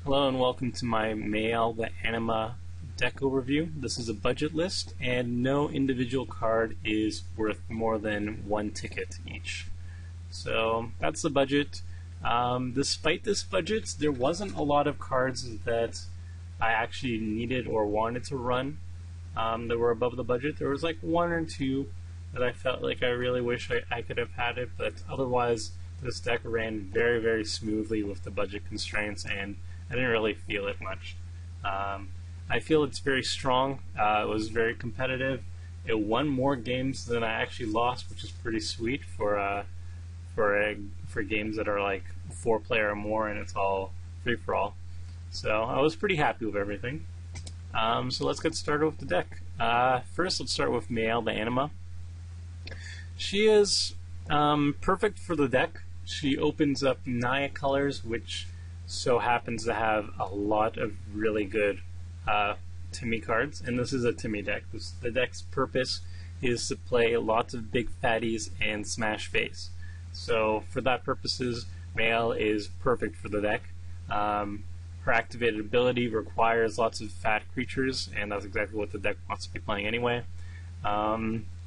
Hello and welcome to my Mayael the Anima deck overview. This is a budget list and no individual card is worth more than one ticket each. So that's the budget. Despite this budget, there wasn't a lot of cards that I actually needed or wanted to run that were above the budget. There was like one or two that I felt like I really wish I could have had it, but otherwise this deck ran very, very smoothly with the budget constraints, and I didn't really feel it much. I feel it's very strong. It was very competitive. It won more games than I actually lost, which is pretty sweet for games that are like 4-player or more, and it's all free for all. So I was pretty happy with everything. So let's get started with the deck. First, let's start with Mayael the Anima. She is perfect for the deck. She opens up Naya colors, which so happens to have a lot of really good Timmy cards, and this is a Timmy deck. The deck's purpose is to play lots of big fatties and smash face. So for that purposes, Mayael is perfect for the deck. Her activated ability requires lots of fat creatures, and that's exactly what the deck wants to be playing anyway.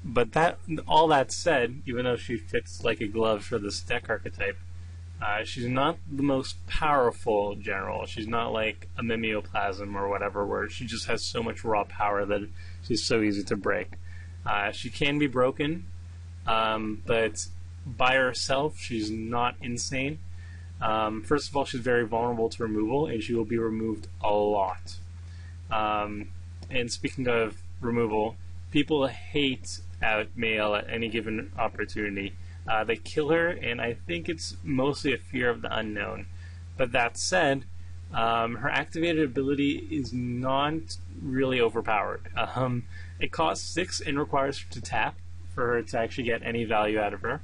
But all that said, even though she fits like a glove for this deck archetype, she's not the most powerful general. She's not like a Mimeoplasm or whatever, where she just has so much raw power that she's so easy to break. She can be broken, but by herself, she's not insane. First of all, she's very vulnerable to removal, and she will be removed a lot. And speaking of removal, people hate out Mayael at any given opportunity. They kill her, and I think it's mostly a fear of the unknown. But that said, her activated ability is not really overpowered. It costs 6 and requires her to tap for her to actually get any value out of her.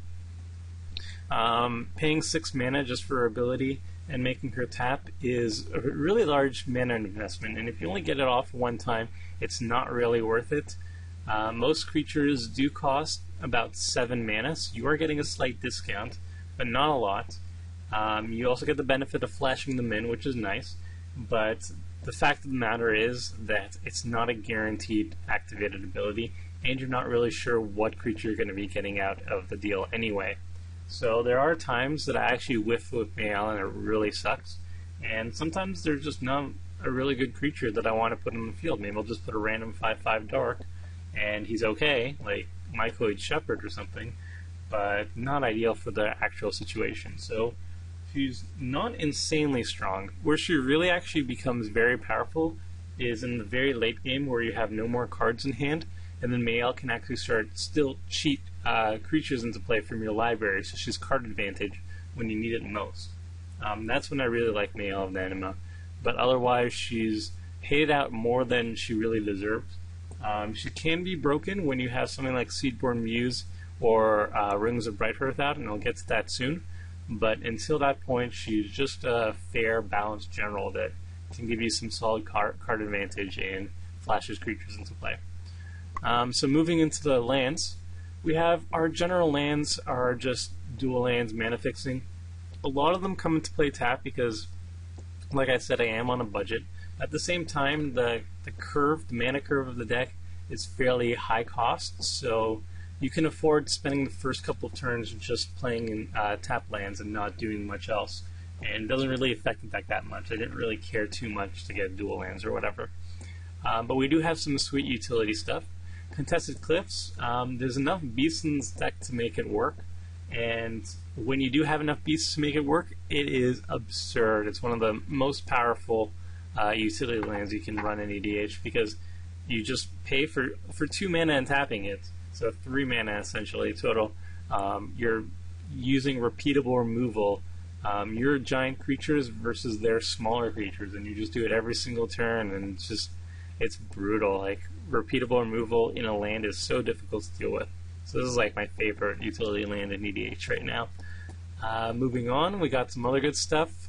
Paying 6 mana just for her ability and making her tap is a really large mana investment, and if you only get it off one time, it's not really worth it. Most creatures do cost about 7 mana, so you are getting a slight discount, but not a lot. You also get the benefit of flashing them in, which is nice, but the fact of the matter is that it's not a guaranteed activated ability, and you're not really sure what creature you're going to be getting out of the deal anyway. So there are times that I actually whiff with Mayael and it really sucks, and sometimes there's just not a really good creature that I want to put in the field. Maybe I'll just put a random 5/5 dark, and he's okay, like Mycoid Shepherd or something, but not ideal for the actual situation. So she's not insanely strong. Where she really actually becomes very powerful is in the very late game where you have no more cards in hand, and then Mayael can actually still cheat creatures into play from your library, so she's card advantage when you need it most. That's when I really like Mayael the Anima, but otherwise she's hated out more than she really deserves. She can be broken when you have something like Seedborn Muse or Rings of Brighthearth out, and I'll get to that soon. But until that point, she's just a fair, balanced general that can give you some solid card advantage and flashes creatures into play. So moving into the lands, we have our general lands are just dual lands, mana fixing. A lot of them come into play tap because, like I said, I am on a budget. At the same time, the mana curve of the deck is fairly high cost, so you can afford spending the first couple of turns just playing in tap lands and not doing much else. And it doesn't really affect the deck that much. I didn't really care too much to get dual lands or whatever. But we do have some sweet utility stuff. Contested Cliffs, there's enough beasts in this deck to make it work, and when you do have enough beasts to make it work, it is absurd. It's one of the most powerful utility lands you can run in EDH, because you just pay for 2 mana and tapping it, so 3 mana essentially total. You're using repeatable removal. Your giant creatures versus their smaller creatures, and you just do it every single turn, and it's brutal. Like, repeatable removal in a land is so difficult to deal with. So this is like my favorite utility land in EDH right now. Moving on, we got some other good stuff.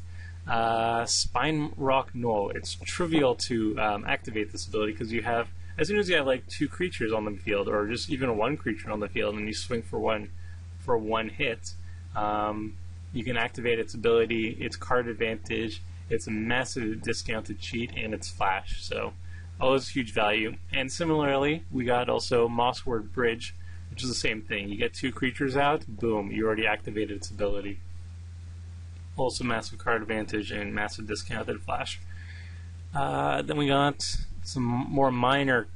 Spine Rock Knoll. It's trivial to activate this ability because you have, as soon as you have like 2 creatures on the field, or just even 1 creature on the field, and you swing for one hit, you can activate its ability, its card advantage, It's a massive discounted cheat, and it's flash, so always huge value. And similarly, we got also Mossword Bridge, which is the same thing. You get 2 creatures out, boom, you already activated its ability. Also massive card advantage and massive discounted flash. Then we got some more minor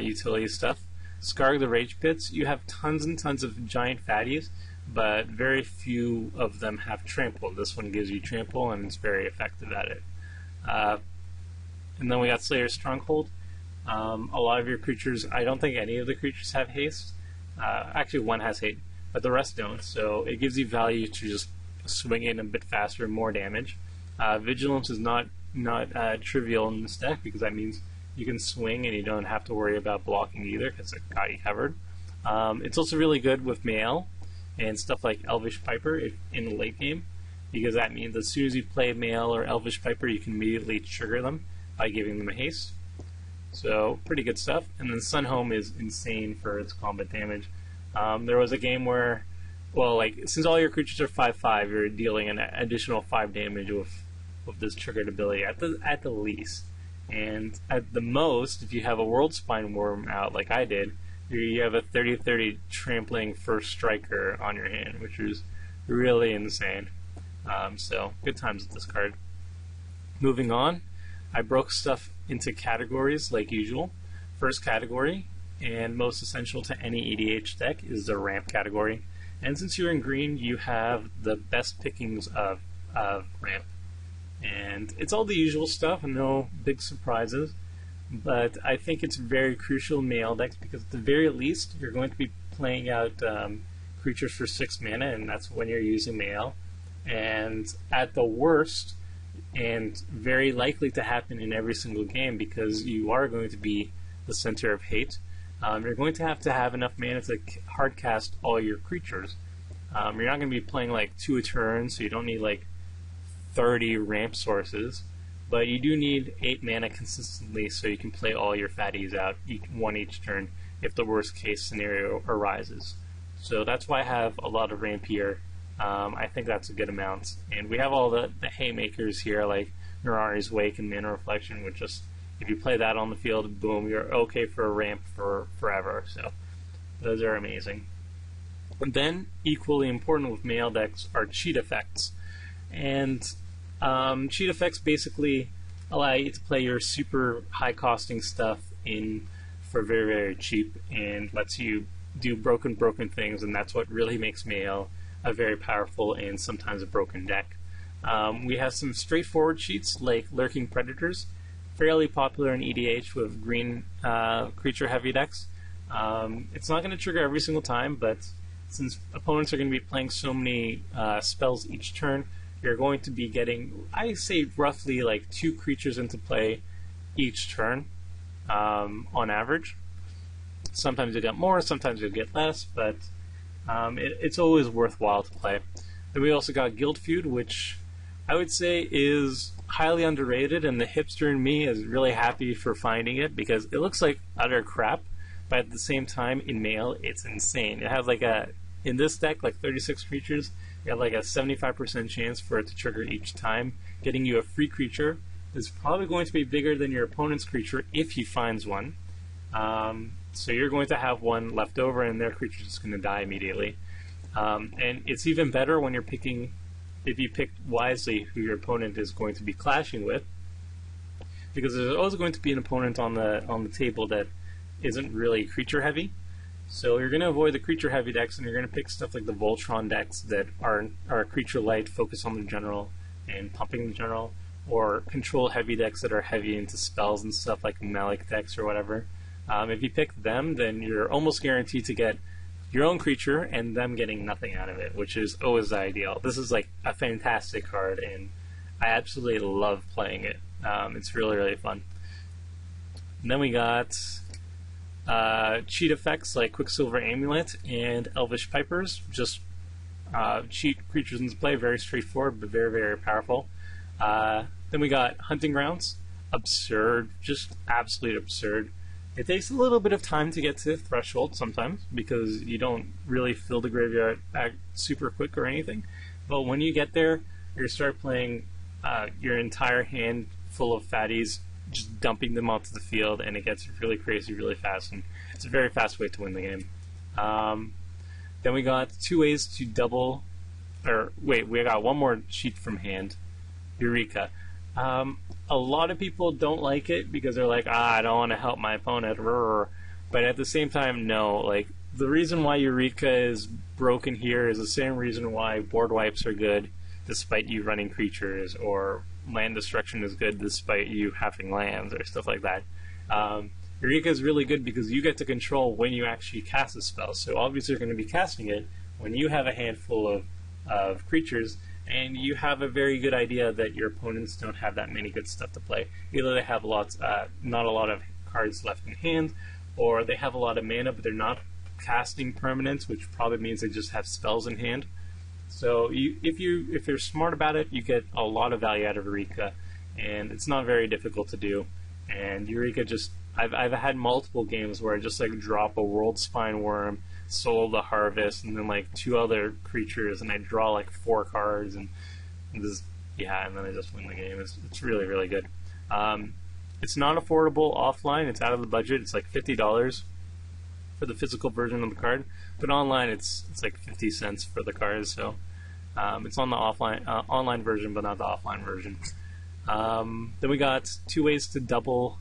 utility stuff. Scarg the Rage Pits. You have tons and tons of giant fatties, but very few of them have trample. This one gives you trample, and it's very effective at it. And then we got Slayer's Stronghold. A lot of your creatures, I don't think any of the creatures have haste. Actually, one has haste, but the rest don't. So it gives you value to just swing in a bit faster, more damage. Vigilance is not trivial in this deck, because that means you can swing and you don't have to worry about blocking either, because it got you covered. It's also really good with Mayael and stuff like Elvish Piper in the late game, because that means as soon as you play Mayael or Elvish Piper, you can immediately trigger them by giving them a haste. So pretty good stuff. And then Sunhome is insane for its combat damage. There was a game where, well, like, since all your creatures are 5/5, you're dealing an additional 5 damage with this triggered ability at the least. And at the most, if you have a World Spine Worm out like I did, you have a 30/30 trampling first striker on your hand, which is really insane. So good times with this card. Moving on, I broke stuff into categories like usual. First category, and most essential to any EDH deck, is the ramp category. And since you're in green, you have the best pickings of ramp. And it's all the usual stuff, no big surprises. But I think it's very crucial in Mayael decks, because at the very least, you're going to be playing out creatures for 6 mana, and that's when you're using Mayael. And at the worst, and very likely to happen in every single game, because you are going to be the center of hate, you're going to have enough mana to hardcast all your creatures. You're not going to be playing like 2 a turn, so you don't need like 30 ramp sources, but you do need 8 mana consistently, so you can play all your fatties out, one each turn, if the worst case scenario arises. So that's why I have a lot of ramp here. I think that's a good amount. And we have all the haymakers here, like Mirari's Wake and Mana Reflection, which just, if you play that on the field, boom, you're okay for a ramp for forever. So those are amazing. And then, equally important with Mayael decks are cheat effects. And cheat effects basically allow you to play your super high costing stuff in for very, very cheap, and lets you do broken things, and that's what really makes Mayael a very powerful and sometimes a broken deck. We have some straightforward cheats like Lurking Predators, fairly popular in EDH with green creature heavy decks. It's not going to trigger every single time, but since opponents are going to be playing so many spells each turn, you're going to be getting, I say, roughly like 2 creatures into play each turn on average. Sometimes you'll get more, sometimes you'll get less, but it's always worthwhile to play. Then we also got Guild Feud, which I would say is highly underrated, and the hipster in me is really happy for finding it, because it looks like utter crap, but at the same time, in Mayael, it's insane. It has like in this deck, like 36 creatures, you have like a 75% chance for it to trigger each time, getting you a free creature. It's probably going to be bigger than your opponent's creature if he finds one. So you're going to have one left over, and their creature is going to die immediately. And it's even better when you're picking, if you pick wisely who your opponent is going to be clashing with, because there's always going to be an opponent on the table that isn't really creature heavy. So you're going to avoid the creature heavy decks, and you're going to pick stuff like the Voltron decks that are creature light, focus on the general and pumping the general, or control heavy decks that are heavy into spells and stuff like Malik decks or whatever. If you pick them, then you're almost guaranteed to get your own creature and them getting nothing out of it, which is always ideal. This is like a fantastic card, and I absolutely love playing it. It's really, really fun. And then we got cheat effects like Quicksilver Amulet and Elvish Pipers. Just cheat creatures into play, very straightforward, but very, very powerful. Then we got Hunting Grounds. Absurd, just absolute absurd. It takes a little bit of time to get to the threshold sometimes, because you don't really fill the graveyard back super quick or anything. But when you get there, you start playing your entire hand full of fatties, just dumping them onto the field, and it gets really crazy really fast, and it's a very fast way to win the game. Then we got 2 ways to double, or wait, we got one more sheet from hand, Eureka. A lot of people don't like it because they're like, I don't want to help my opponent, but at the same time, no, like, the reason why Eureka is broken here is the same reason why board wipes are good despite you running creatures, or land destruction is good despite you having lands, or stuff like that. Eureka is really good because you get to control when you actually cast a spell, so obviously you're going to be casting it when you have a handful of creatures, and you have a very good idea that your opponents don't have that many good stuff to play. Either they have not a lot of cards left in hand, or they have a lot of mana but they're not casting permanents, which probably means they just have spells in hand. So if you're smart about it, you get a lot of value out of Eureka, and it's not very difficult to do. And Eureka just, I've had multiple games where I just like drop a World Spine Worm, Soul the Harvest, and then like 2 other creatures, and I draw like 4 cards, and this, yeah, and then I just win the game. It's really, really good. It's not affordable offline. It's out of the budget. It's like $50 for the physical version of the card, but online it's like 50 cents for the card. So it's on the online version, but not the offline version. Then we got 2 ways to double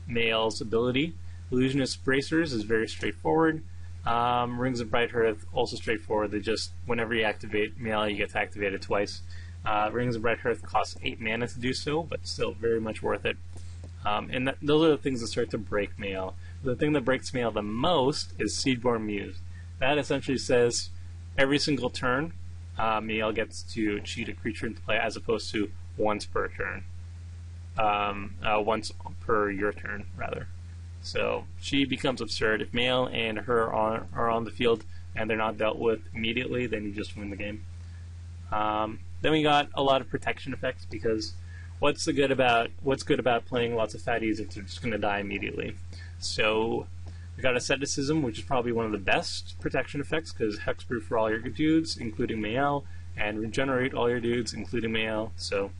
Mayael's ability. Illusionist Bracers is very straightforward. Rings of Bright Hearth, also straightforward. They just, whenever you activate Mayael, you get to activate it twice. Rings of Bright Hearth costs 8 mana to do so, but still very much worth it. And those are the things that start to break Mayael. The thing that breaks Mayael the most is Seedborn Muse. That essentially says every single turn, Mayael gets to cheat a creature into play, as opposed to once per turn. Once per your turn, rather. So she becomes absurd. If Mayael and her are on the field and they're not dealt with immediately, then you just win the game. Then we got a lot of protection effects, because what's good about playing lots of fatties if they're just going to die immediately? So we got Asceticism, which is probably one of the best protection effects, because hexproof for all your dudes, including Mayael, and regenerate all your dudes, including Mayael. So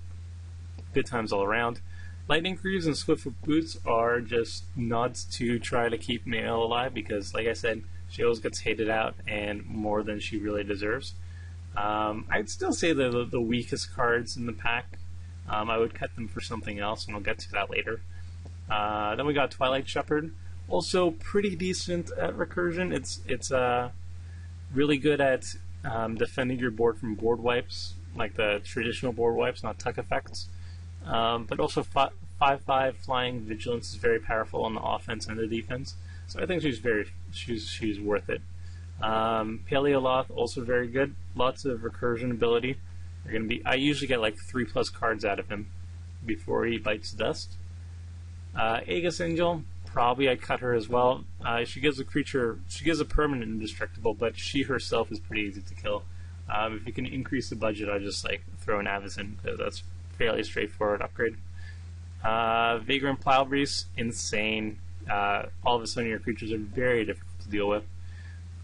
good times all around. Lightning Greaves and Swiftfoot Boots are just nods to try to keep Mayael alive, because, like I said, she always gets hated out, and more than she really deserves. I'd still say they're the weakest cards in the pack. I would cut them for something else, and I'll get to that later. Then we got Twilight Shepherd, also pretty decent at recursion. It's really good at defending your board from board wipes, like the traditional board wipes, not tuck effects. But also 5/5 flying vigilance is very powerful on the offense and the defense. So I think she's worth it. Paleoloth, also very good. Lots of recursion ability. I usually get like 3+ cards out of him before he bites dust. Aegis Angel, probably I cut her as well. She gives a permanent indestructible, but she herself is pretty easy to kill. If you can increase the budget, I just like throw an Avis in, because that's fairly straightforward upgrade. Vagrant Plowbreeze, insane. All of a sudden your creatures are very difficult to deal with.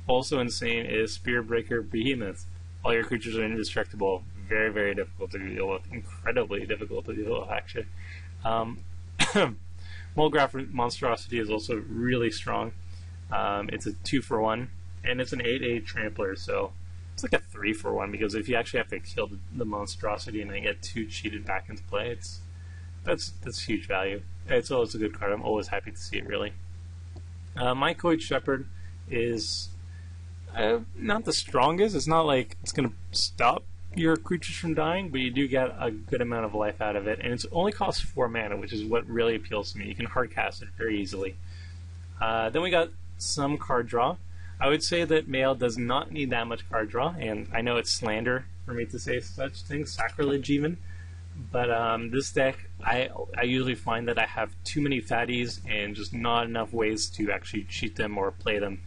Also insane is Spearbreaker Behemoth. All your creatures are indestructible. Very, very difficult to deal with. Incredibly difficult to deal with, actually. Mulgraph Monstrosity is also really strong. It's a 2-for-1, and it's an 8/8 trampler, so it's like a 3-for-1, because if you actually have to kill the monstrosity and then get 2 cheated back into play, that's huge value. It's always a good card. I'm always happy to see it, really. Mycoid Shepherd is not the strongest. It's not like it's going to stop your creatures from dying, but you do get a good amount of life out of it, and it only costs 4 mana, which is what really appeals to me. You can hard cast it very easily. Then we got some card draw. I would say that Mayael does not need that much card draw, and I know it's slander for me to say such things, sacrilege even, but this deck, I usually find that I have too many fatties and just not enough ways to actually cheat them or play them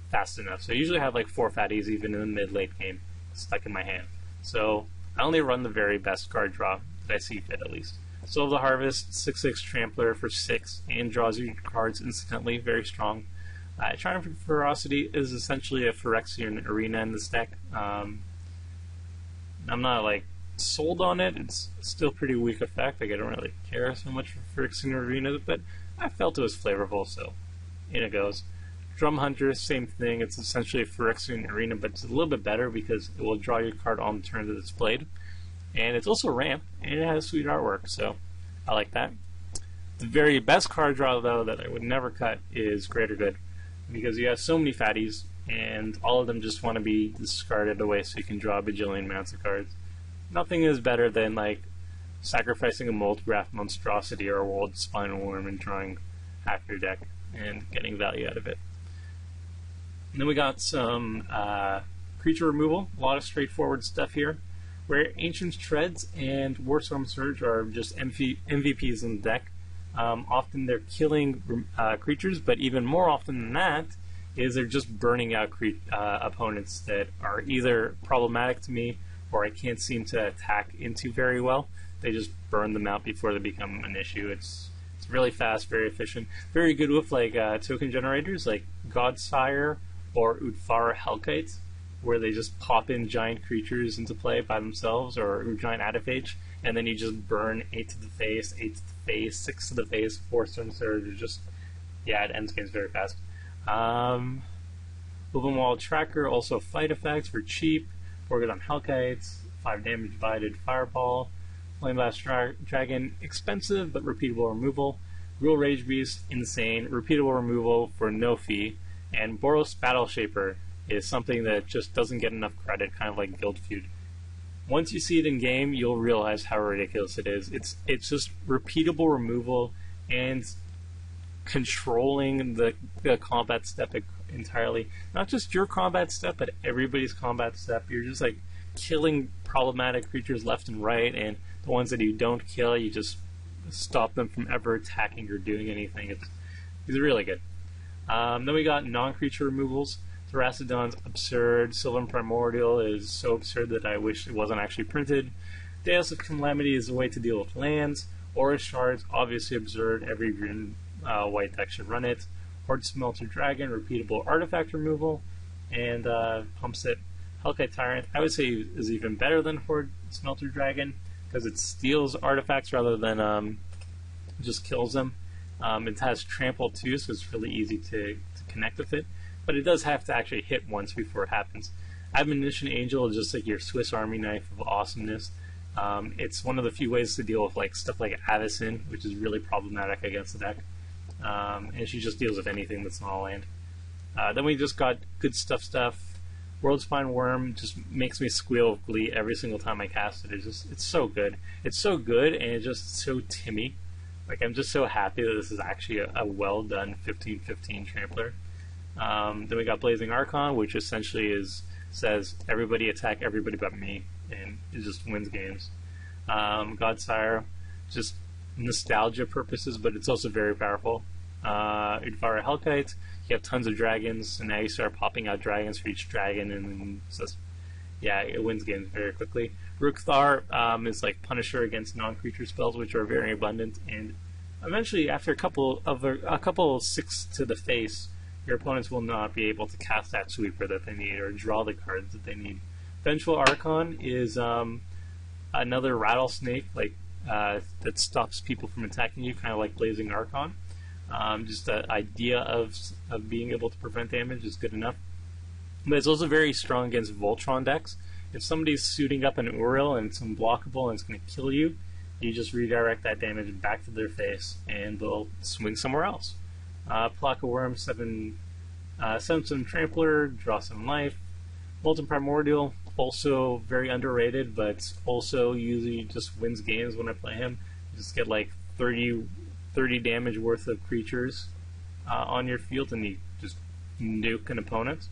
fast enough. So I usually have like 4 fatties even in the mid-late game stuck in my hand. So I only run the very best card draw that I see fit, at least. Soul of the Harvest, 6/6 Trampler for 6, and draws you cards instantly, very strong. Triumph Ferocity is essentially a Phyrexian arena in this deck. I'm not like sold on it. It's still pretty weak effect. Like, I don't really care so much for Phyrexian Arena, but I felt it was flavorful, so in it goes. Drum Hunter, same thing. It's essentially a Phyrexian Arena, but it's a little bit better because it will draw your card on the turn that it's played. And it's also ramp, and it has sweet artwork, so I like that. The very best card draw, though, that I would never cut is Greater Good, because you have so many fatties, and all of them just want to be discarded away so you can draw a bajillion amounts of cards. Nothing is better than, like, sacrificing a Moldgraph Monstrosity or a World Spinal Worm and drawing half your deck and getting value out of it. And then we got some creature removal, a lot of straightforward stuff here, where Ancient Treads and Warstorm Surge are just MVPs in the deck. Often they're killing creatures, but even more often than that is they're just burning out opponents that are either problematic to me or I can't seem to attack into very well. They just burn them out before they become an issue. It's really fast, very efficient, very good with like token generators like Godsire or Udfara Hellkite, where they just pop in giant creatures into play by themselves, or giant Adifage, and then you just burn 8 to the face, 8 to the face, 6 to the face, 4 Stone Surge. Just, yeah, it ends games very fast. Moving Wall Tracker, also fight effects for cheap. Orgadon Hellkites, 5 damage divided Fireball. Flame Blast Dragon, expensive but repeatable removal. Gruul Rage Beast, insane, repeatable removal for no fee. And Boros Battle Shaper is something that just doesn't get enough credit, kind of like Guild Feud. Once you see it in game, you'll realize how ridiculous it is. It's just repeatable removal and controlling the combat step entirely. Not just your combat step, but everybody's combat step. You're just like killing problematic creatures left and right, and the ones that you don't kill, you just stop them from ever attacking or doing anything. It's really good. Then we got non-creature removals. Terracodon's absurd. Sylvan Primordial is so absurd that I wish it wasn't actually printed. Deus of Calamity is a way to deal with lands. Aura Shards, obviously absurd. Every green white deck should run it. Horde Smelter Dragon, repeatable artifact removal. And Pumpset Hellkite Tyrant, I would say is even better than Horde Smelter Dragon, because it steals artifacts rather than just kills them. It has Trample too, so it's really easy to connect with it. But it does have to actually hit once before it happens. Admonition Angel is just like your Swiss Army knife of awesomeness. It's one of the few ways to deal with like stuff like Avacyn, which is really problematic against the deck. And she just deals with anything that's not a land. Then we just got good stuff. World Spine Worm just makes me squeal with glee every single time I cast it. It's so good. It's so good, and it's just so Timmy. Like, I'm just so happy that this is actually a well done 15/15 Trampler. Then we got Blazing Archon, which essentially says everybody attack everybody but me, and it just wins games. Godsire, just nostalgia purposes, but it's also very powerful. Udfara Hellkite, you have tons of dragons, and now you start popping out dragons for each dragon, and it's just, yeah, it wins games very quickly. Rookthar is like Punisher against non-creature spells, which are very abundant, and eventually, after a couple 6 to the face, your opponents will not be able to cast that sweeper that they need or draw the cards that they need. Vengeful Archon is another rattlesnake that stops people from attacking you, kind of like Blazing Archon. Just the idea of being able to prevent damage is good enough. But it's also very strong against Voltron decks. If somebody's suiting up an Uriel and it's unblockable and it's going to kill you, you just redirect that damage back to their face and they'll swing somewhere else. Pluck a Worm, 7 Trampler, draw some life. Molten Primordial, also very underrated, but also usually just wins games when I play him. You just get like 30 damage worth of creatures on your field, and you just nuke an opponent.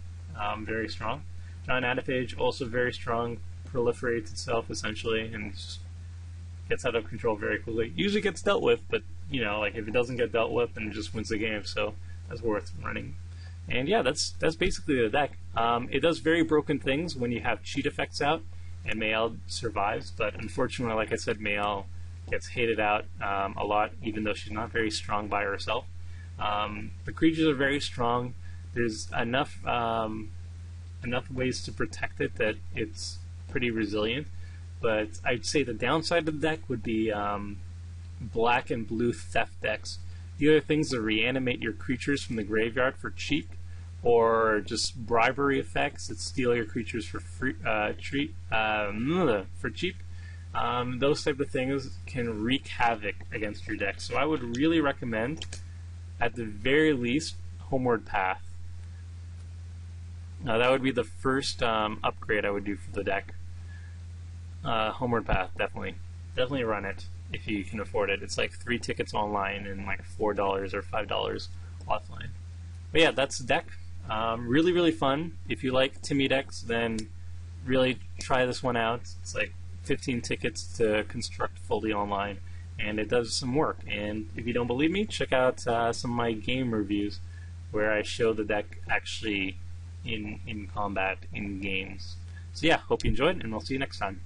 Very strong. Giant Adifage, also very strong, proliferates itself essentially, and just gets out of control very quickly. Usually gets dealt with, but you know, like if it doesn't get dealt with, then it just wins the game. So that's worth running. And yeah, that's basically the deck. It does very broken things when you have cheat effects out, and Mayael survives. But unfortunately, like I said, Mayael gets hated out a lot, even though she's not very strong by herself. The creatures are very strong. There's enough ways to protect it that it's pretty resilient. but I'd say the downside of the deck would be black and blue theft decks. The other things are reanimate your creatures from the graveyard for cheap, or just bribery effects that steal your creatures for free, for cheap. Those type of things can wreak havoc against your deck. So I would really recommend, at the very least, Homeward Path. That would be the first upgrade I would do for the deck. Homeward Path, definitely run it if you can afford it. It's like 3 tickets online and like $4 or $5 offline. But yeah, that's the deck. Really fun. If you like Timmy decks, then really try this one out. It's like 15 tickets to construct fully online, and it does some work. And if you don't believe me, check out some of my game reviews where I show the deck actually in combat in games. So yeah, hope you enjoyed, and I'll see you next time.